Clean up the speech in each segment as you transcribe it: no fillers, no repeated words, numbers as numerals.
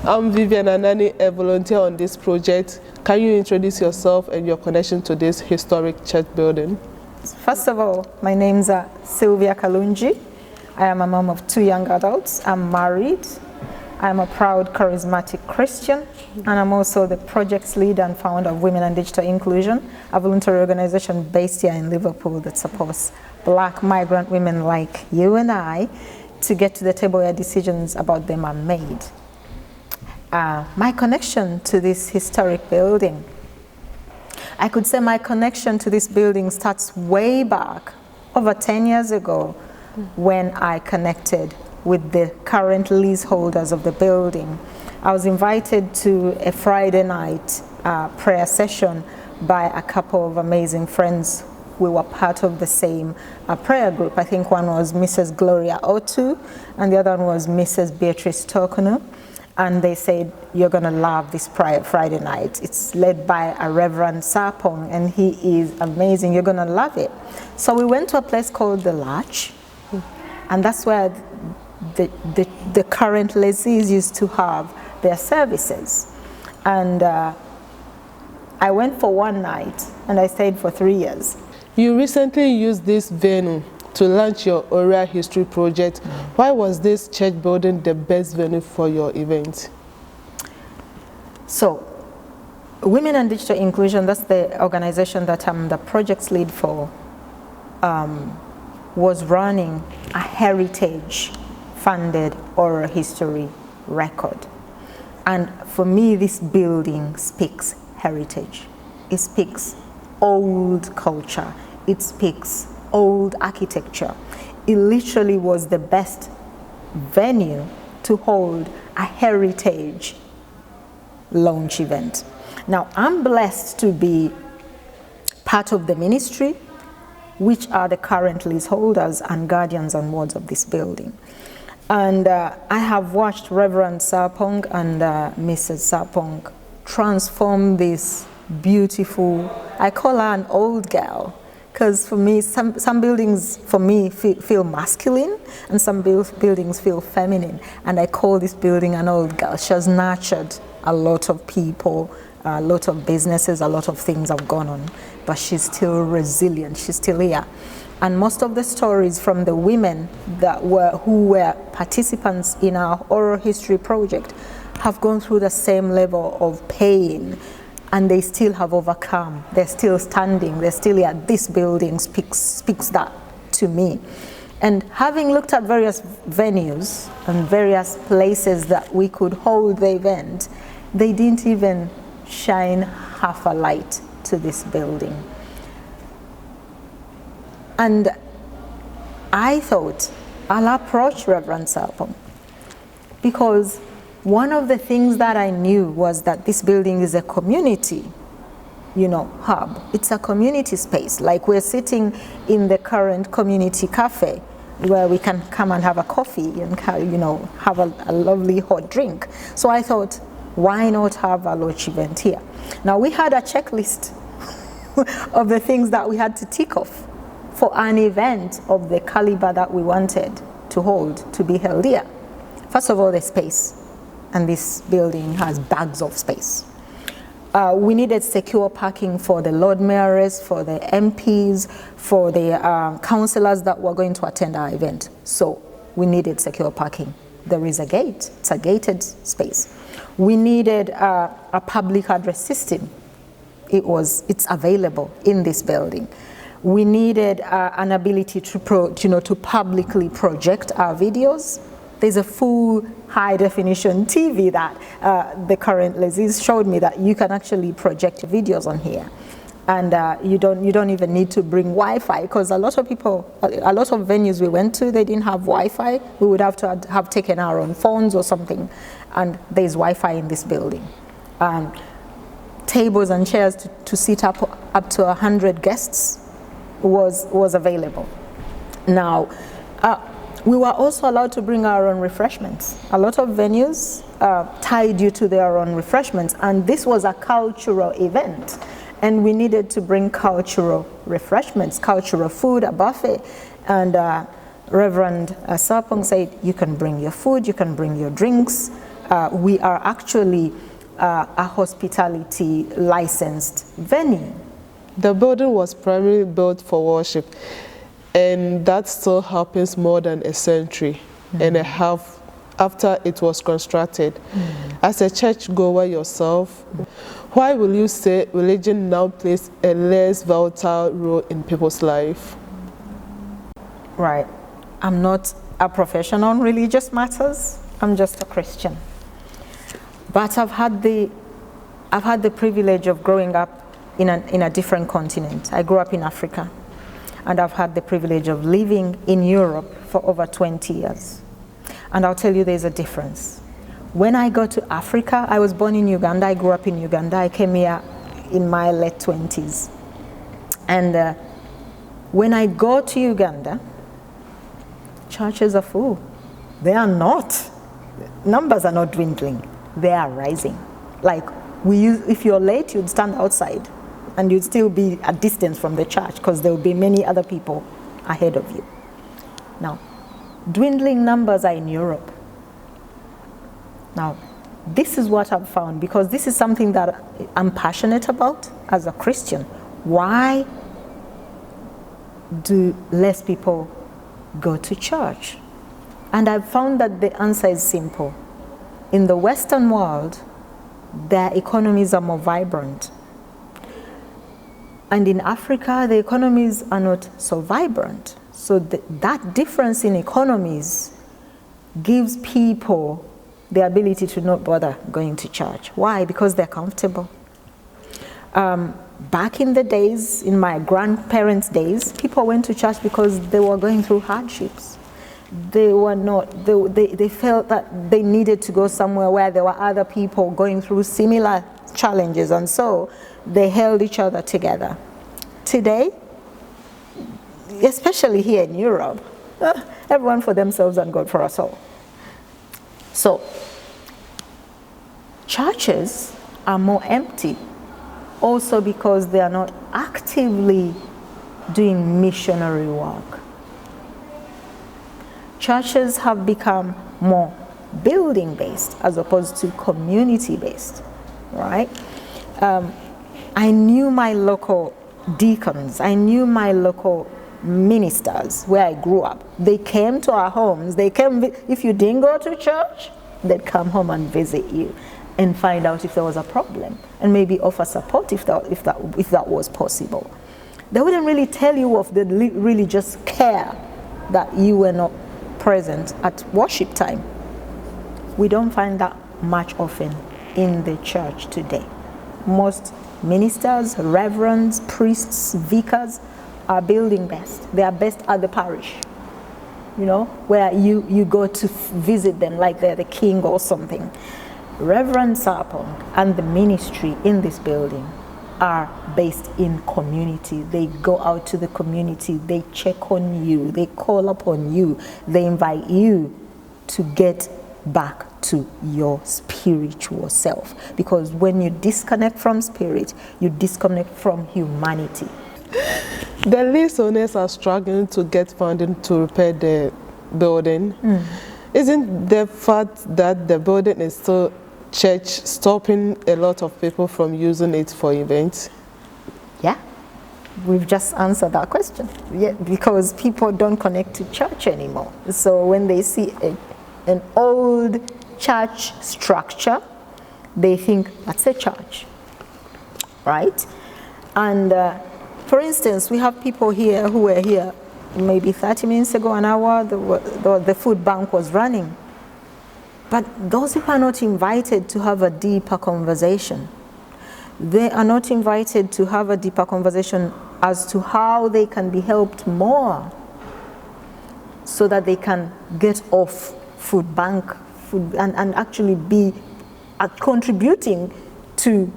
I'm Vivian Anani, a volunteer on this project. Can you introduce yourself and your connection to this historic church building? First of all, my name's Sylvia Kalungi. I am a mom of 2 young adults. I'm married. I'm a proud, charismatic Christian, and I'm also the project's lead and founder of Women and Digital Inclusion, a voluntary organization based here in Liverpool that supports Black migrant women like you and I to get to the table where decisions about them are made. My connection to this historic building, I could say my connection to this building starts way back, over 10 years ago, when I connected with the current leaseholders of the building. I was invited to a Friday night prayer session by a couple of amazing friends. We were part of the same prayer group. I think one was Mrs. Gloria Otu, and the other one was Mrs. Beatrice Tokunu. And they said, you're gonna love this Friday night. It's led by a Reverend Sarpong, and he is amazing. You're gonna love it. So we went to a place called The Latch, and that's where the current lessees used to have their services. And I went for one night, and I stayed for 3 years. You recently used this venue to launch your oral history project. Why was this church building the best venue for your event? So, Women and Digital Inclusion, that's the organization that I'm the project's lead for, was running a heritage-funded oral history record. And for me, this building speaks heritage. It speaks old culture. It speaks old architecture. It literally was the best venue to hold a heritage launch event. Now, I'm blessed to be part of the ministry, which are the current leaseholders and guardians and wards of this building. And I have watched Reverend Sarpong and Mrs. Sarpong transform this beautiful, I call her an old girl, because for me, some buildings for me feel masculine, and some buildings feel feminine. And I call this building an old girl. She has nurtured a lot of people, a lot of businesses, a lot of things have gone on, but she's still resilient. She's still here. And most of the stories from the women who were participants in our oral history project have gone through the same level of pain, and they still have overcome. They're still standing. They're still here. This building speaks that to me. And having looked at various venues and various places that we could hold the event, they didn't even shine half a light to this building. And I thought, I'll approach Reverend Sarpong, because one of the things that I knew was that this building is a community, hub. It's a community space. Like we're sitting in the current community cafe where we can come and have a coffee and, have a lovely hot drink. So I thought, why not have a launch event here? Now we had a checklist of the things that we had to tick off for an event of the caliber that we wanted to hold, to be held here. First of all, the space. And this building has bags of space. We needed secure parking for the Lord Mayors, for the MPs, for the councillors that were going to attend our event. So we needed secure parking. There is a gate. It's a gated space. We needed a public address system. It's available in this building. We needed an ability to publicly project our videos. There's a full high-definition TV that the current lessees showed me that you can actually project videos on here, and you don't even need to bring Wi-Fi, because a lot of venues we went to, they didn't have Wi-Fi. We would have to have taken our own phones or something, and there's Wi-Fi in this building. Tables and chairs to sit up to 100 guests was available. Now. We were also allowed to bring our own refreshments. A lot of venues tied you to their own refreshments, and this was a cultural event, and we needed to bring cultural refreshments, cultural food, a buffet, and Reverend Sarpong said, you can bring your food, you can bring your drinks, we are actually a hospitality licensed venue. The building was primarily built for worship, and that still happens more than a century and a half after it was constructed. As a churchgoer yourself, why will you say religion now plays a less vital role in people's life? Right. I'm not a professional on religious matters. I'm just a Christian. But I've had the privilege of growing up in a different continent. I grew up in Africa, and I've had the privilege of living in Europe for over 20 years. And I'll tell you there's a difference. When I go to Africa, I was born in Uganda, I grew up in Uganda, I came here in my late 20s. And when I go to Uganda, churches are full. They are not. Numbers are not dwindling. They are rising. Like, if you're late, you'd stand outside and you'd still be a distance from the church because there will be many other people ahead of you. Now, dwindling numbers are in Europe. Now, this is what I've found, because this is something that I'm passionate about as a Christian. Why do less people go to church? And I've found that the answer is simple. In the Western world, their economies are more vibrant. And in Africa, the economies are not so vibrant. So that difference in economies gives people the ability to not bother going to church. Why? Because they're comfortable. Back in the days, in my grandparents' days, people went to church because they were going through hardships. They felt that they needed to go somewhere where there were other people going through similar challenges, and so they held each other together. Today, especially here in Europe, everyone for themselves and God for us all. So, churches are more empty, also because they are not actively doing missionary work. Churches have become more building-based as opposed to community-based, right? I knew my local deacons, I knew my local ministers where I grew up. They came to our homes. They came, if you didn't go to church, they'd come home and visit you and find out if there was a problem and maybe offer support if that was possible. They wouldn't really tell you of the religious care that you were not present at worship time. We don't find that much often in the church today. Most ministers, reverends, priests, vicars are building best. They are best at the parish, you know, where you go to visit them like they're the king or something. Reverend Sarpong and the ministry in this building are based in community. They go out to the community, they check on you, they call upon you, they invite you to get back to your spiritual self. Because when you disconnect from spirit, you disconnect from humanity. The lease owners are struggling to get funding to repair the building. Isn't the fact that the building is still church stopping a lot of people from using it for events? Yeah, we've just answered that question. Yeah, because people don't connect to church anymore. So when they see an old church structure, they think that's a church, right? And for instance, we have people here who were here maybe 30 minutes ago, an hour, the food bank was running. But those people are not invited to have a deeper conversation. They are not invited to have a deeper conversation as to how they can be helped more so that they can get off food bank and actually be contributing to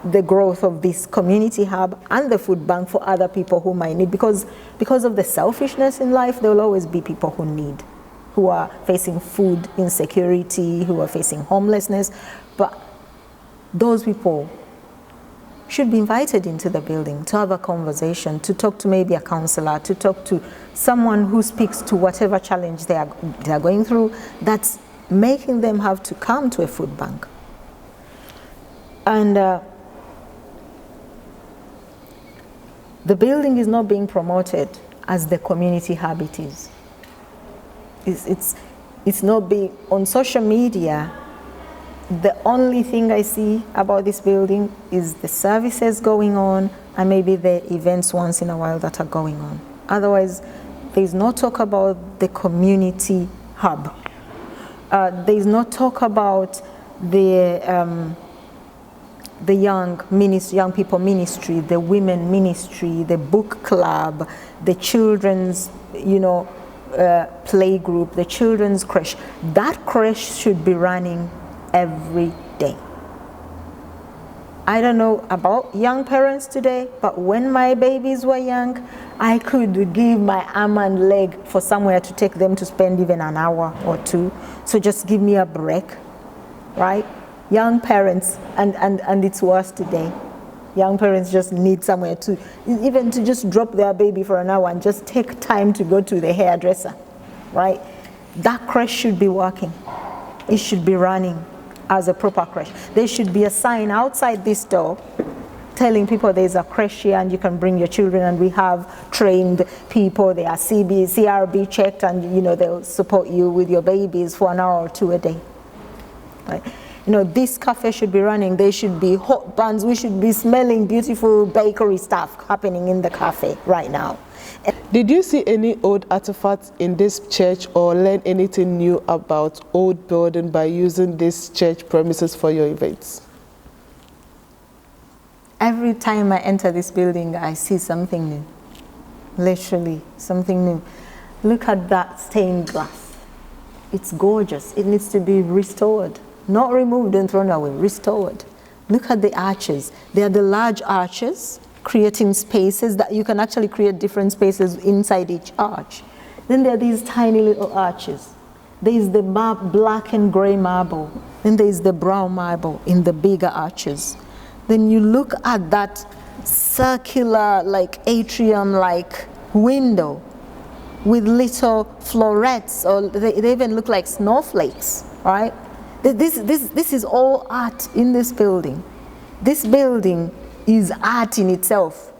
the growth of this community hub and the food bank for other people who might need, because of the selfishness in life, there will always be people who need, who are facing food insecurity, who are facing homelessness. But those people should be invited into the building to have a conversation, to talk to maybe a counselor, to talk to someone who speaks to whatever challenge they are going through, that's making them have to come to a food bank. And the building is not being promoted as the community hub it is. It's not being, on social media, the only thing I see about this building is the services going on and maybe the events once in a while that are going on. Otherwise, there's no talk about the community hub. There's no talk about the young people ministry, the women ministry, the book club, the children's, play group, the children's creche. That creche should be running every day. I don't know about young parents today, but when my babies were young, I could give my arm and leg for somewhere to take them to spend even an hour or two. So just give me a break, right? Young parents, and it's worse today. Young parents just need somewhere to, even to just drop their baby for an hour and just take time to go to the hairdresser, right? That creche should be working. It should be running as a proper creche. There should be a sign outside this door telling people there's a creche here and you can bring your children, and we have trained people, they are CRB checked, and they'll support you with your babies for an hour or two a day. Right? This cafe should be running. There should be hot buns. We should be smelling beautiful bakery stuff happening in the cafe right now. Did you see any old artifacts in this church or learn anything new about old building by using this church premises for your events? Every time I enter this building, I see something new. Literally, something new. Look at that stained glass. It's gorgeous. It needs to be restored. Not removed and thrown away, restored. Look at the arches. They are the large arches, creating spaces that you can actually create different spaces inside each arch. Then there are these tiny little arches. There is the black and gray marble. Then there is the brown marble in the bigger arches. Then you look at that circular, atrium-like window with little florets, or they even look like snowflakes, right? This is all art in this building. This building is art in itself.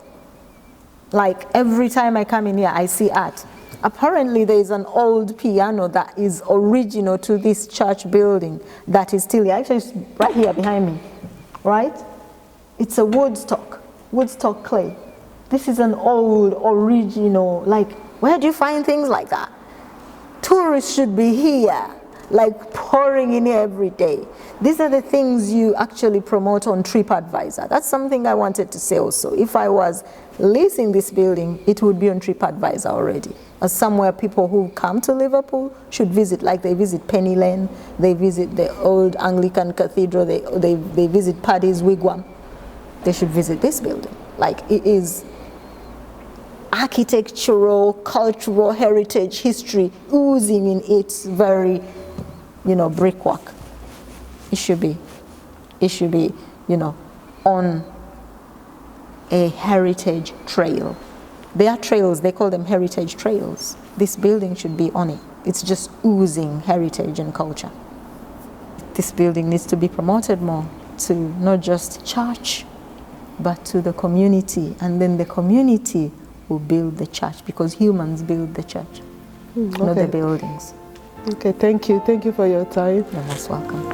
Like every time I come in here, I see art. Apparently there is an old piano that is original to this church building that is still here. Actually, it's right here behind me, right? It's a Woodstock clay. This is an old, original, where do you find things like that? Tourists should be here, pouring in here every day. These are the things you actually promote on TripAdvisor. That's something I wanted to say also. If I was leasing this building, it would be on TripAdvisor already, as somewhere people who come to Liverpool should visit, like they visit Penny Lane, they visit the old Anglican Cathedral, they visit Paddy's Wigwam. They should visit this building. It is architectural, cultural heritage, history oozing in its very brickwork. It should be, on a heritage trail. There are trails, they call them heritage trails. This building should be on it. It's just oozing heritage and culture. This building needs to be promoted more to not just church, but to the community. And then the community will build the church, because humans build the church, not the buildings. Okay, thank you. Thank you for your time. You're most welcome.